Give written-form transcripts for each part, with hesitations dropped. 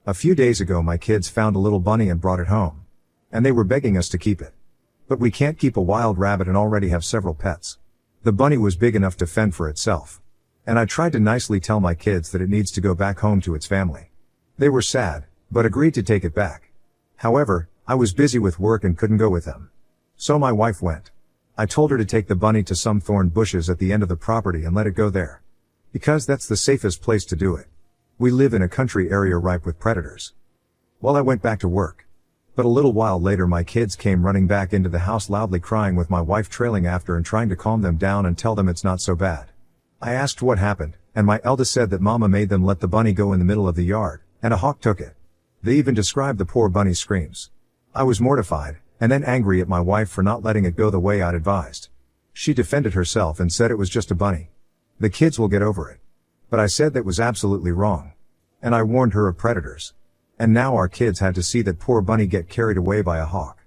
A few days ago my kids found a little bunny and brought it home. And they were begging us to keep it. But we can't keep a wild rabbit and already have several pets. The bunny was big enough to fend for itself. And I tried to nicely tell my kids that it needs to go back home to its family. They were sad, but agreed to take it back. However, I was busy with work and couldn't go with them. So my wife went. I told her to take the bunny to some thorn bushes at the end of the property and let it go there. Because that's the safest place to do it. We live in a country area ripe with predators. Well, I went back to work. But a little while later my kids came running back into the house loudly crying with my wife trailing after and trying to calm them down and tell them it's not so bad. I asked what happened, and my eldest said that Mama made them let the bunny go in the middle of the yard, and a hawk took it. They even described the poor bunny's screams. I was mortified, and then angry at my wife for not letting it go the way I'd advised. She defended herself and said it was just a bunny. The kids will get over it. But I said that was absolutely wrong. And I warned her of predators. And now our kids had to see that poor bunny get carried away by a hawk.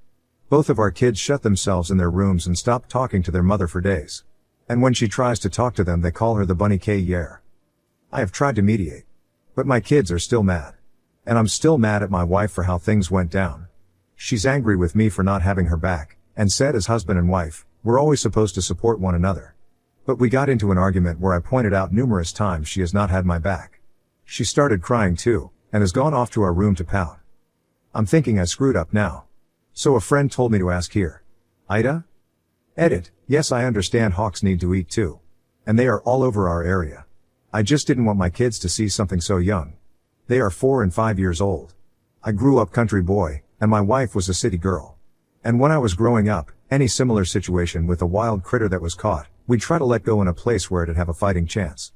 Both of our kids shut themselves in their rooms and stopped talking to their mother for days. And when she tries to talk to them they call her the bunny K-Yer. I have tried to mediate. But my kids are still mad. And I'm still mad at my wife for how things went down. She's angry with me for not having her back, and said as husband and wife, we're always supposed to support one another. But we got into an argument where I pointed out numerous times she has not had my back. She started crying too, and has gone off to our room to pout. I'm thinking I screwed up now. So a friend told me to ask here. Ida? Edit, yes I understand hawks need to eat too. And they are all over our area. I just didn't want my kids to see something so young. They are 4 and 5 years old. I grew up country boy, and my wife was a city girl. And when I was growing up, any similar situation with a wild critter that was caught, we'd try to let go in a place where it'd have a fighting chance.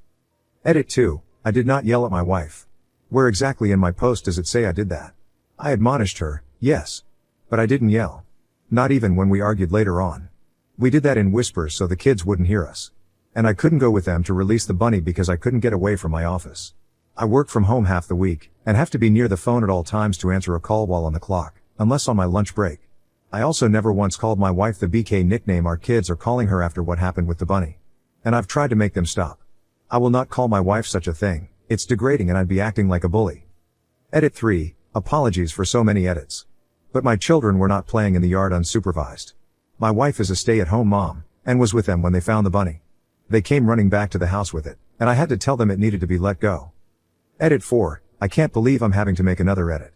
Edit 2, I did not yell at my wife. Where exactly in my post does it say I did that? I admonished her, yes. But I didn't yell. Not even when we argued later on. We did that in whispers so the kids wouldn't hear us. And I couldn't go with them to release the bunny because I couldn't get away from my office. I work from home half the week, and have to be near the phone at all times to answer a call while on the clock, unless on my lunch break. I also never once called my wife the BK nickname our kids are calling her after what happened with the bunny. And I've tried to make them stop. I will not call my wife such a thing, it's degrading and I'd be acting like a bully. Edit 3, apologies for so many edits. But my children were not playing in the yard unsupervised. My wife is a stay-at-home mom, and was with them when they found the bunny. They came running back to the house with it, and I had to tell them it needed to be let go. Edit 4, I can't believe I'm having to make another edit.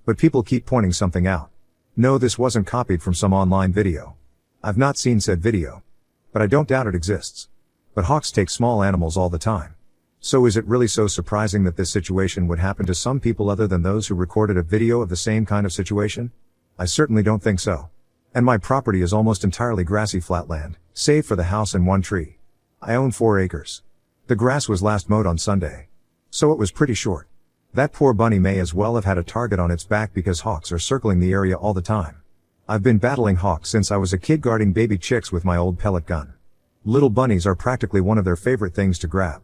But people keep pointing something out. No, this wasn't copied from some online video. I've not seen said video. But I don't doubt it exists. But hawks take small animals all the time. So is it really so surprising that this situation would happen to some people other than those who recorded a video of the same kind of situation? I certainly don't think so. And my property is almost entirely grassy flatland, save for the house and one tree. I own 4 acres. The grass was last mowed on Sunday. So it was pretty short. That poor bunny may as well have had a target on its back because hawks are circling the area all the time. I've been battling hawks since I was a kid guarding baby chicks with my old pellet gun. Little bunnies are practically one of their favorite things to grab.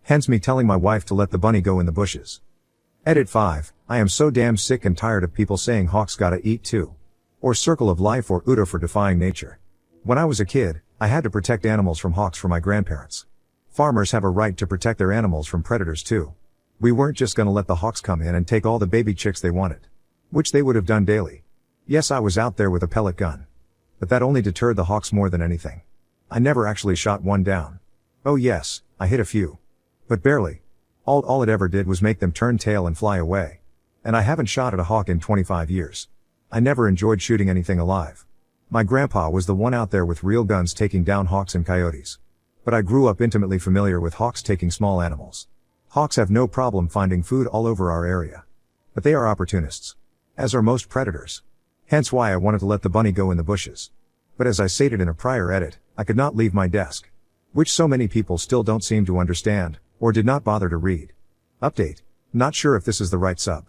Hence me telling my wife to let the bunny go in the bushes. Edit 5, I am so damn sick and tired of people saying hawks gotta eat too. Or circle of life or UDA for defying nature. When I was a kid, I had to protect animals from hawks for my grandparents. Farmers have a right to protect their animals from predators too. We weren't just gonna let the hawks come in and take all the baby chicks they wanted. Which they would have done daily. Yes, I was out there with a pellet gun. But that only deterred the hawks more than anything. I never actually shot one down. Oh yes, I hit a few. But barely. All it ever did was make them turn tail and fly away. And I haven't shot at a hawk in 25 years. I never enjoyed shooting anything alive. My grandpa was the one out there with real guns taking down hawks and coyotes. But I grew up intimately familiar with hawks taking small animals. Hawks have no problem finding food all over our area. But they are opportunists. As are most predators. Hence why I wanted to let the bunny go in the bushes. But as I stated in a prior edit, I could not leave my desk. Which so many people still don't seem to understand, or did not bother to read. Update. Not sure if this is the right sub.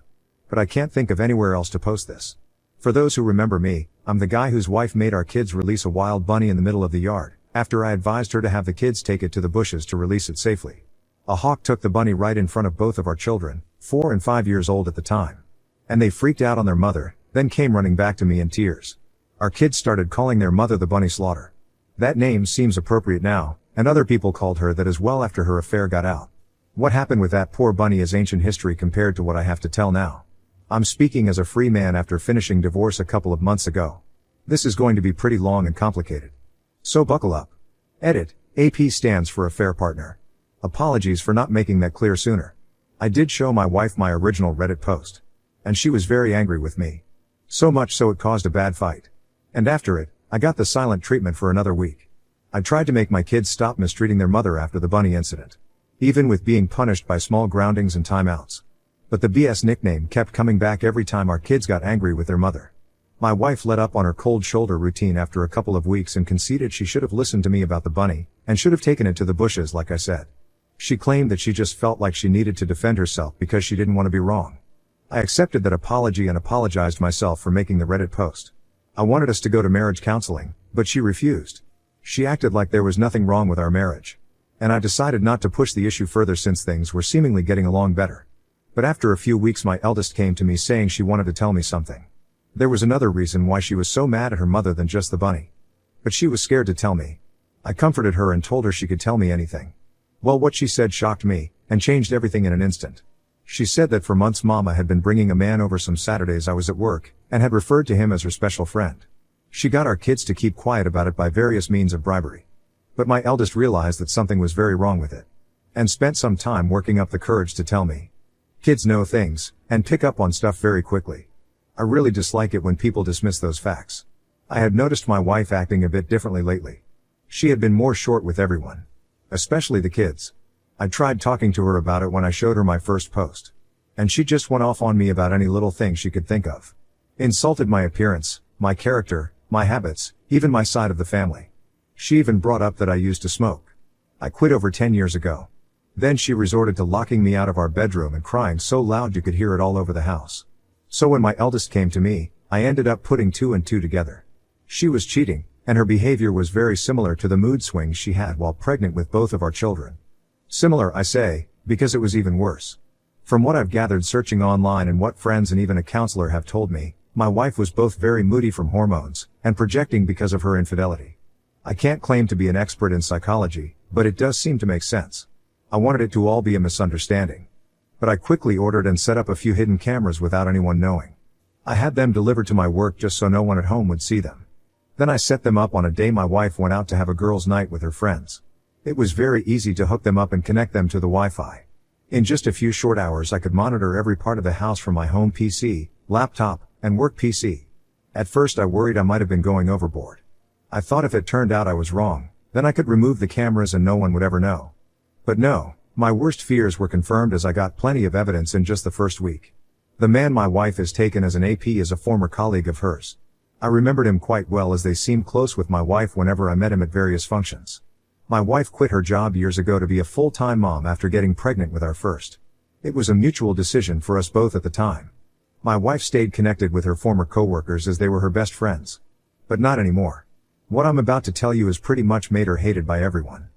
But I can't think of anywhere else to post this. For those who remember me, I'm the guy whose wife made our kids release a wild bunny in the middle of the yard, after I advised her to have the kids take it to the bushes to release it safely. A hawk took the bunny right in front of both of our children, 4 and 5 years old at the time. And they freaked out on their mother, then came running back to me in tears. Our kids started calling their mother the Bunny Slaughter. That name seems appropriate now, and other people called her that as well after her affair got out. What happened with that poor bunny is ancient history compared to what I have to tell now. I'm speaking as a free man after finishing divorce a couple of months ago. This is going to be pretty long and complicated. So buckle up. Edit. AP stands for Affair Partner. Apologies for not making that clear sooner. I did show my wife my original Reddit post. And she was very angry with me. So much so it caused a bad fight. And after it, I got the silent treatment for another week. I tried to make my kids stop mistreating their mother after the bunny incident. Even with being punished by small groundings and timeouts. But the BS nickname kept coming back every time our kids got angry with their mother. My wife let up on her cold shoulder routine after a couple of weeks and conceded she should have listened to me about the bunny, and should have taken it to the bushes like I said. She claimed that she just felt like she needed to defend herself because she didn't want to be wrong. I accepted that apology and apologized myself for making the Reddit post. I wanted us to go to marriage counseling, but she refused. She acted like there was nothing wrong with our marriage. And I decided not to push the issue further since things were seemingly getting along better. But after a few weeks my eldest came to me saying she wanted to tell me something. There was another reason why she was so mad at her mother than just the bunny. But she was scared to tell me. I comforted her and told her she could tell me anything. Well, what she said shocked me, and changed everything in an instant. She said that for months Mama had been bringing a man over some Saturdays I was at work, and had referred to him as her special friend. She got our kids to keep quiet about it by various means of bribery. But my eldest realized that something was very wrong with it. And spent some time working up the courage to tell me. Kids know things, and pick up on stuff very quickly. I really dislike it when people dismiss those facts. I had noticed my wife acting a bit differently lately. She had been more short with everyone. Especially the kids. I tried talking to her about it when I showed her my first post. And she just went off on me about any little thing she could think of. Insulted my appearance, my character, my habits, even my side of the family. She even brought up that I used to smoke. I quit over 10 years ago. Then she resorted to locking me out of our bedroom and crying so loud you could hear it all over the house. So when my eldest came to me, I ended up putting 2 and 2 together. She was cheating, and her behavior was very similar to the mood swings she had while pregnant with both of our children. Similar, I say, because it was even worse. From what I've gathered searching online and what friends and even a counselor have told me, my wife was both very moody from hormones, and projecting because of her infidelity. I can't claim to be an expert in psychology, but it does seem to make sense. I wanted it to all be a misunderstanding. But I quickly ordered and set up a few hidden cameras without anyone knowing. I had them delivered to my work just so no one at home would see them. Then I set them up on a day my wife went out to have a girls' night with her friends. It was very easy to hook them up and connect them to the Wi-Fi. In just a few short hours I could monitor every part of the house from my home PC, laptop, and work PC. At first I worried I might have been going overboard. I thought if it turned out I was wrong, then I could remove the cameras and no one would ever know. But no, my worst fears were confirmed as I got plenty of evidence in just the first week. The man my wife has taken as an AP is a former colleague of hers. I remembered him quite well as they seemed close with my wife whenever I met him at various functions. My wife quit her job years ago to be a full-time mom after getting pregnant with our first. It was a mutual decision for us both at the time. My wife stayed connected with her former coworkers as they were her best friends. But not anymore. What I'm about to tell you has pretty much made her hated by everyone.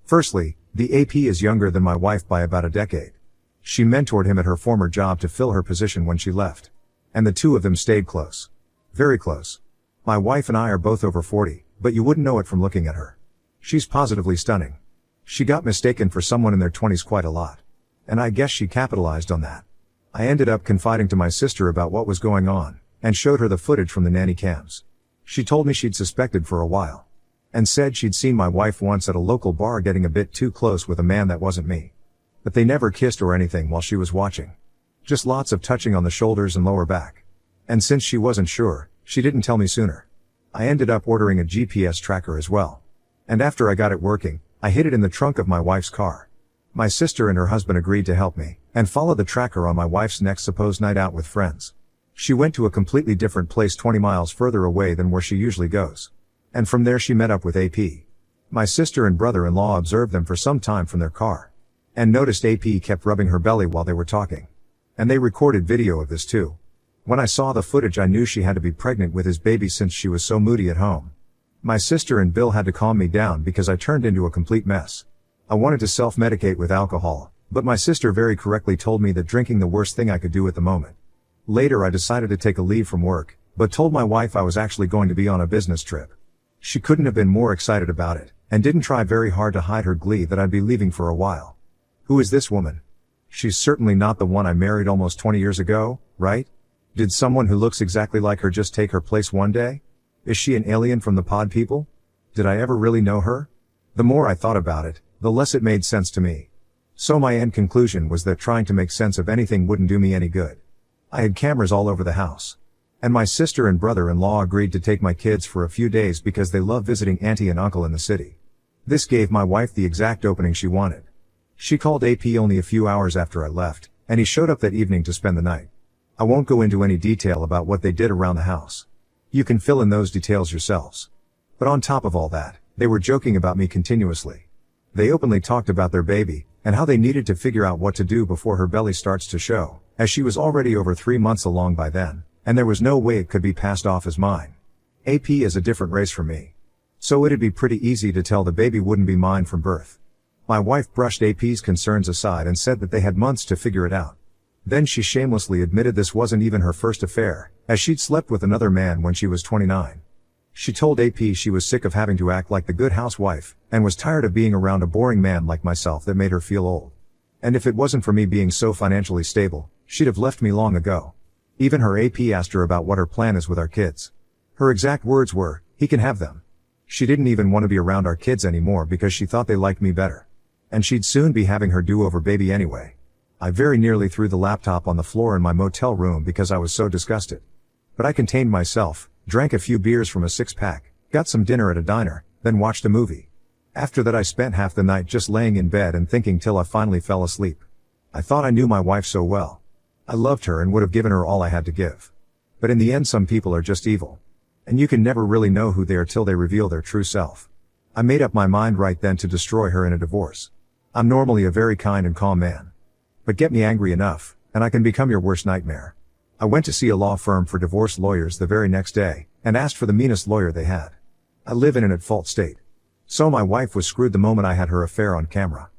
Firstly, the AP is younger than my wife by about a decade. She mentored him at her former job to fill her position when she left. And the two of them stayed close. Very close. My wife and I are both over 40, but you wouldn't know it from looking at her. She's positively stunning. She got mistaken for someone in their 20s quite a lot. And I guess she capitalized on that. I ended up confiding to my sister about what was going on, and showed her the footage from the nanny cams. She told me she'd suspected for a while. And said she'd seen my wife once at a local bar getting a bit too close with a man that wasn't me. But they never kissed or anything while she was watching. Just lots of touching on the shoulders and lower back. And since she wasn't sure, she didn't tell me sooner. I ended up ordering a GPS tracker as well. And after I got it working, I hid it in the trunk of my wife's car. My sister and her husband agreed to help me, and follow the tracker on my wife's next supposed night out with friends. She went to a completely different place 20 miles further away than where she usually goes. And from there she met up with AP. My sister and brother-in-law observed them for some time from their car. And noticed AP kept rubbing her belly while they were talking. And they recorded video of this too. When I saw the footage I knew she had to be pregnant with his baby since she was so moody at home. My sister and Bill had to calm me down because I turned into a complete mess. I wanted to self-medicate with alcohol, but my sister very correctly told me that drinking the worst thing I could do at the moment. Later I decided to take a leave from work, but told my wife I was actually going to be on a business trip. She couldn't have been more excited about it, and didn't try very hard to hide her glee that I'd be leaving for a while. Who is this woman? She's certainly not the one I married almost 20 years ago, right? Did someone who looks exactly like her just take her place one day? Is she an alien from the pod people? Did I ever really know her? The more I thought about it, the less it made sense to me. So my end conclusion was that trying to make sense of anything wouldn't do me any good. I had cameras all over the house. And my sister and brother-in-law agreed to take my kids for a few days because they love visiting auntie and uncle in the city. This gave my wife the exact opening she wanted. She called AP only a few hours after I left, and he showed up that evening to spend the night. I won't go into any detail about what they did around the house. You can fill in those details yourselves. But on top of all that, they were joking about me continuously. They openly talked about their baby, and how they needed to figure out what to do before her belly starts to show, as she was already over 3 months along by then, and there was no way it could be passed off as mine. AP is a different race from me. So it'd be pretty easy to tell the baby wouldn't be mine from birth. My wife brushed AP's concerns aside and said that they had months to figure it out. Then she shamelessly admitted this wasn't even her first affair, as she'd slept with another man when she was 29. She told AP she was sick of having to act like the good housewife, and was tired of being around a boring man like myself that made her feel old. And if it wasn't for me being so financially stable, she'd have left me long ago. Even her AP asked her about what her plan is with our kids. Her exact words were, "He can have them." She didn't even want to be around our kids anymore because she thought they liked me better. And she'd soon be having her do-over baby anyway. I very nearly threw the laptop on the floor in my motel room because I was so disgusted. But I contained myself, drank a few beers from a 6-pack, got some dinner at a diner, then watched a movie. After that I spent half the night just laying in bed and thinking till I finally fell asleep. I thought I knew my wife so well. I loved her and would have given her all I had to give. But in the end some people are just evil. And you can never really know who they are till they reveal their true self. I made up my mind right then to destroy her in a divorce. I'm normally a very kind and calm man. But get me angry enough, and I can become your worst nightmare. I went to see a law firm for divorce lawyers the very next day, and asked for the meanest lawyer they had. I live in an at-fault state. So my wife was screwed the moment I had her affair on camera.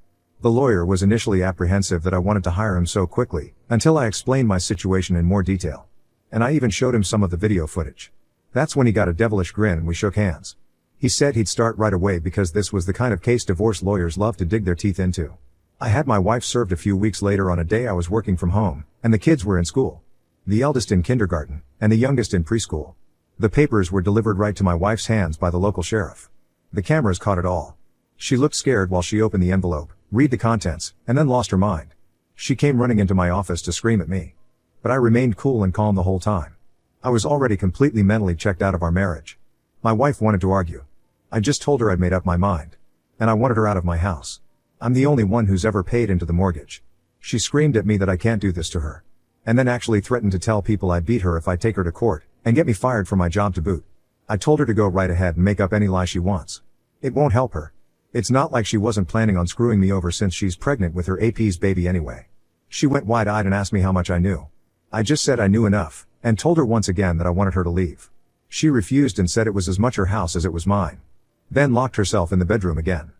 The lawyer was initially apprehensive that I wanted to hire him so quickly, until I explained my situation in more detail. And I even showed him some of the video footage. That's when he got a devilish grin and we shook hands. He said he'd start right away because this was the kind of case divorce lawyers love to dig their teeth into. I had my wife served a few weeks later on a day I was working from home, and the kids were in school. The eldest in kindergarten, and the youngest in preschool. The papers were delivered right to my wife's hands by the local sheriff. The cameras caught it all. She looked scared while she opened the envelope, read the contents, and then lost her mind. She came running into my office to scream at me. But I remained cool and calm the whole time. I was already completely mentally checked out of our marriage. My wife wanted to argue. I just told her I'd made up my mind. And I wanted her out of my house. I'm the only one who's ever paid into the mortgage. She screamed at me that I can't do this to her. And then actually threatened to tell people I'd beat her if I take her to court, and get me fired from my job to boot. I told her to go right ahead and make up any lie she wants. It won't help her. It's not like she wasn't planning on screwing me over since she's pregnant with her AP's baby anyway. She went wide-eyed and asked me how much I knew. I just said I knew enough, and told her once again that I wanted her to leave. She refused and said it was as much her house as it was mine. Then locked herself in the bedroom again.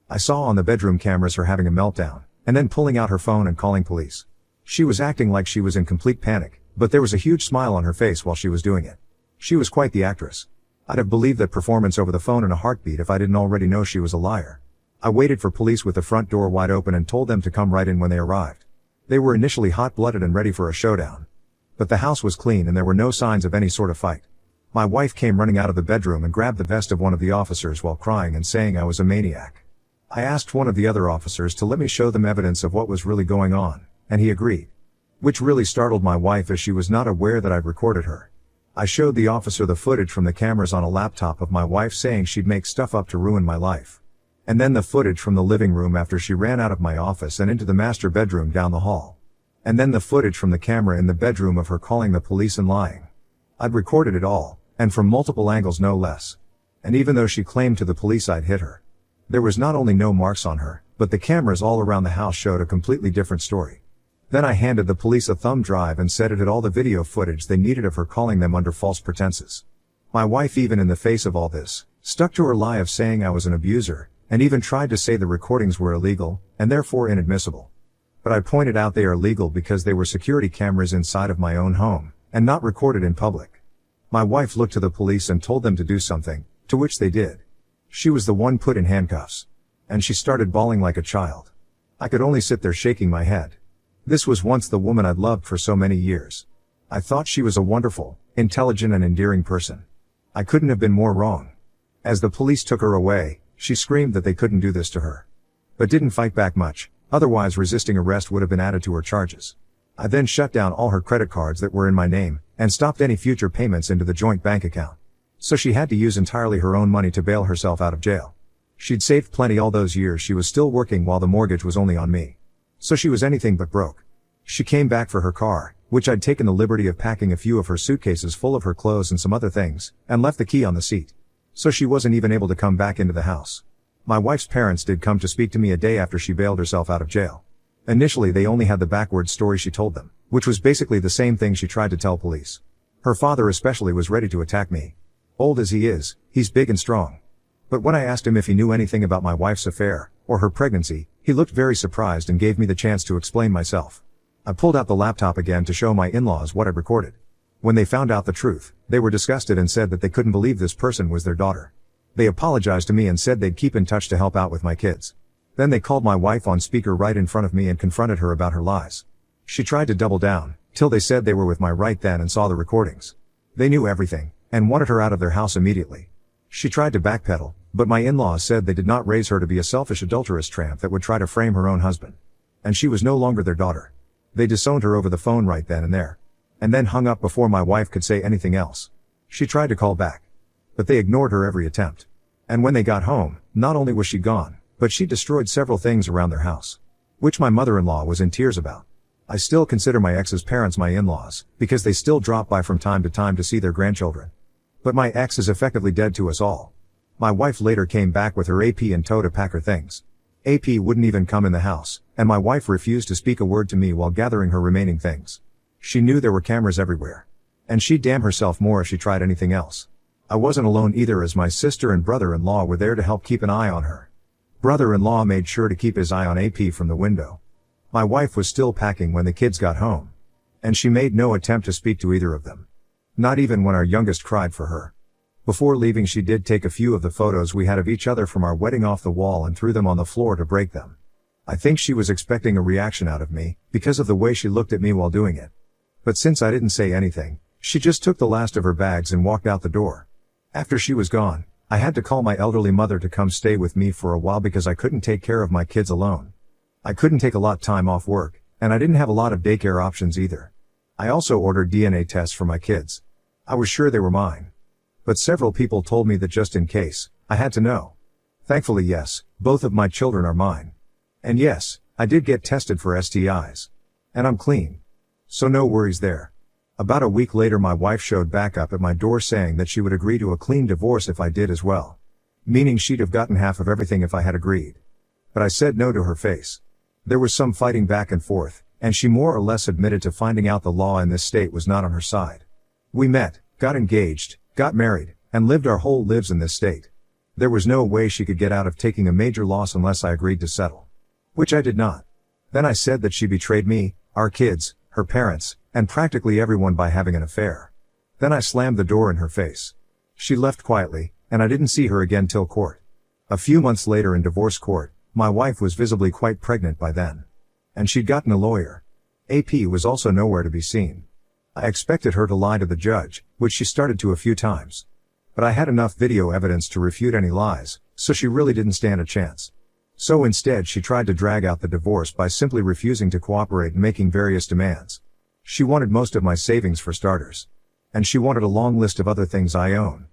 I saw on the bedroom cameras her having a meltdown, and then pulling out her phone and calling police. She was acting like she was in complete panic, but there was a huge smile on her face while she was doing it. She was quite the actress. I'd have believed that performance over the phone in a heartbeat if I didn't already know she was a liar. I waited for police with the front door wide open and told them to come right in when they arrived. They were initially hot-blooded and ready for a showdown. But the house was clean and there were no signs of any sort of fight. My wife came running out of the bedroom and grabbed the vest of one of the officers while crying and saying I was a maniac. I asked one of the other officers to let me show them evidence of what was really going on, and he agreed. Which really startled my wife as she was not aware that I'd recorded her. I showed the officer the footage from the cameras on a laptop of my wife saying she'd make stuff up to ruin my life. And then the footage from the living room after she ran out of my office and into the master bedroom down the hall. And then the footage from the camera in the bedroom of her calling the police and lying. I'd recorded it all, and from multiple angles no less. And even though she claimed to the police I'd hit her, there was not only no marks on her, but the cameras all around the house showed a completely different story. Then I handed the police a thumb drive and said it had all the video footage they needed of her calling them under false pretenses. My wife, even in the face of all this, stuck to her lie of saying I was an abuser, and even tried to say the recordings were illegal, and therefore inadmissible. But I pointed out they are legal because they were security cameras inside of my own home, and not recorded in public. My wife looked to the police and told them to do something, to which they did. She was the one put in handcuffs. And she started bawling like a child. I could only sit there shaking my head. This was once the woman I'd loved for so many years. I thought she was a wonderful, intelligent and endearing person. I couldn't have been more wrong. As the police took her away, she screamed that they couldn't do this to her. But didn't fight back much, otherwise resisting arrest would have been added to her charges. I then shut down all her credit cards that were in my name, and stopped any future payments into the joint bank account. So she had to use entirely her own money to bail herself out of jail. She'd saved plenty all those years she was still working while the mortgage was only on me. So she was anything but broke. She came back for her car, which I'd taken the liberty of packing a few of her suitcases full of her clothes and some other things, and left the key on the seat. So she wasn't even able to come back into the house. My wife's parents did come to speak to me a day after she bailed herself out of jail. Initially they only had the backwards story she told them, which was basically the same thing she tried to tell police. Her father especially was ready to attack me. Old as he is, he's big and strong. But when I asked him if he knew anything about my wife's affair, or her pregnancy, he looked very surprised and gave me the chance to explain myself. I pulled out the laptop again to show my in-laws what I'd recorded. When they found out the truth, they were disgusted and said that they couldn't believe this person was their daughter. They apologized to me and said they'd keep in touch to help out with my kids. Then they called my wife on speaker right in front of me and confronted her about her lies. She tried to double down, till they said they were with my right then and saw the recordings. They knew everything, and wanted her out of their house immediately. She tried to backpedal, but my in-laws said they did not raise her to be a selfish adulterous tramp that would try to frame her own husband. And she was no longer their daughter. They disowned her over the phone right then and there. And then hung up before my wife could say anything else. She tried to call back. But they ignored her every attempt. And when they got home, not only was she gone, but she destroyed several things around their house. Which my mother-in-law was in tears about. I still consider my ex's parents my in-laws, because they still drop by from time to see their grandchildren. But my ex is effectively dead to us all. My wife later came back with her AP in tow to pack her things. AP wouldn't even come in the house, and my wife refused to speak a word to me while gathering her remaining things. She knew there were cameras everywhere. And she'd damn herself more if she tried anything else. I wasn't alone either, as my sister and brother-in-law were there to help keep an eye on her. Brother-in-law made sure to keep his eye on AP from the window. My wife was still packing when the kids got home. And she made no attempt to speak to either of them. Not even when our youngest cried for her. Before leaving she did take a few of the photos we had of each other from our wedding off the wall and threw them on the floor to break them. I think she was expecting a reaction out of me, because of the way she looked at me while doing it. But since I didn't say anything, she just took the last of her bags and walked out the door. After she was gone, I had to call my elderly mother to come stay with me for a while because I couldn't take care of my kids alone. I couldn't take a lot time off work, and I didn't have a lot of daycare options either. I also ordered DNA tests for my kids. I was sure they were mine. But several people told me that just in case, I had to know. Thankfully yes, both of my children are mine. And yes, I did get tested for STIs. And I'm clean. So no worries there. About a week later my wife showed back up at my door saying that she would agree to a clean divorce if I did as well. Meaning she'd have gotten half of everything if I had agreed. But I said no to her face. There was some fighting back and forth, and she more or less admitted to finding out the law in this state was not on her side. We met, got engaged, got married, and lived our whole lives in this state. There was no way she could get out of taking a major loss unless I agreed to settle. Which I did not. Then I said that she betrayed me, our kids, her parents, and practically everyone by having an affair. Then I slammed the door in her face. She left quietly, and I didn't see her again till court. A few months later in divorce court, my wife was visibly quite pregnant by then. And she'd gotten a lawyer. AP was also nowhere to be seen. I expected her to lie to the judge, which she started to a few times. But I had enough video evidence to refute any lies, so she really didn't stand a chance. So instead she tried to drag out the divorce by simply refusing to cooperate and making various demands. She wanted most of my savings for starters. And she wanted a long list of other things I own.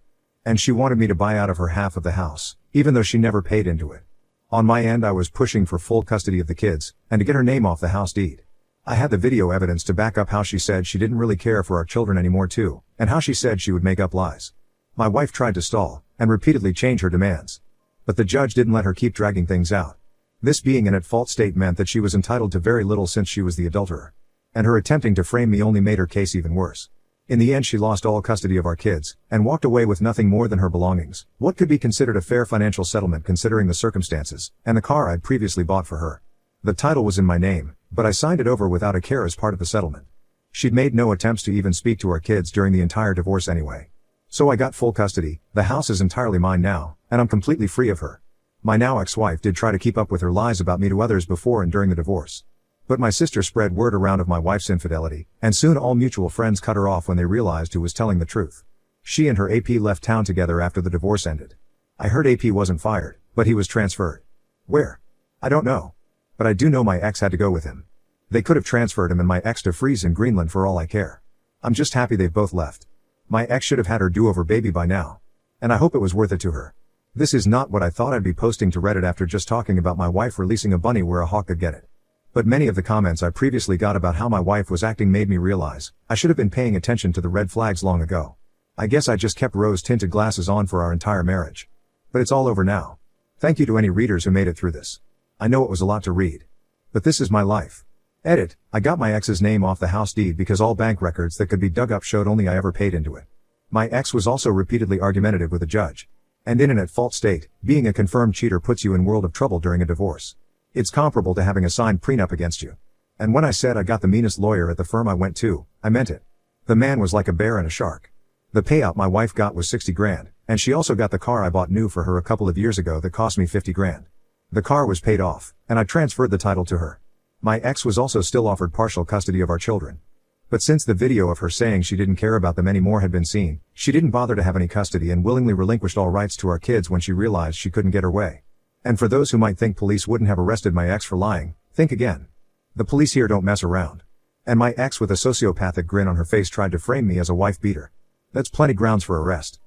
And she wanted me to buy out of her half of the house, even though she never paid into it. On my end I was pushing for full custody of the kids, and to get her name off the house deed. I had the video evidence to back up how she said she didn't really care for our children anymore too, and how she said she would make up lies. My wife tried to stall, and repeatedly change her demands. But the judge didn't let her keep dragging things out. This being an at-fault state meant that she was entitled to very little since she was the adulterer. And her attempting to frame me only made her case even worse. In the end she lost all custody of our kids, and walked away with nothing more than her belongings, what could be considered a fair financial settlement considering the circumstances, and the car I'd previously bought for her. The title was in my name, but I signed it over without a care as part of the settlement. She'd made no attempts to even speak to our kids during the entire divorce anyway. So I got full custody, the house is entirely mine now, and I'm completely free of her. My now ex-wife did try to keep up with her lies about me to others before and during the divorce. But my sister spread word around of my wife's infidelity, and soon all mutual friends cut her off when they realized who was telling the truth. She and her AP left town together after the divorce ended. I heard AP wasn't fired, but he was transferred. Where? I don't know. But I do know my ex had to go with him. They could have transferred him and my ex to freeze in Greenland for all I care. I'm just happy they've both left. My ex should have had her do-over baby by now. And I hope it was worth it to her. This is not what I thought I'd be posting to Reddit after just talking about my wife releasing a bunny where a hawk could get it. But many of the comments I previously got about how my wife was acting made me realize I should have been paying attention to the red flags long ago. I guess I just kept rose-tinted glasses on for our entire marriage. But it's all over now. Thank you to any readers who made it through this. I know it was a lot to read. But this is my life. Edit, I got my ex's name off the house deed because all bank records that could be dug up showed only I ever paid into it. My ex was also repeatedly argumentative with a judge. And in an at-fault state, being a confirmed cheater puts you in world of trouble during a divorce. It's comparable to having a signed prenup against you. And when I said I got the meanest lawyer at the firm I went to, I meant it. The man was like a bear and a shark. The payout my wife got was 60 grand, and she also got the car I bought new for her a couple of years ago that cost me 50 grand. The car was paid off, and I transferred the title to her. My ex was also still offered partial custody of our children. But since the video of her saying she didn't care about them anymore had been seen, she didn't bother to have any custody and willingly relinquished all rights to our kids when she realized she couldn't get her way. And for those who might think police wouldn't have arrested my ex for lying, think again. The police here don't mess around. And my ex with a sociopathic grin on her face tried to frame me as a wife beater. That's plenty grounds for arrest.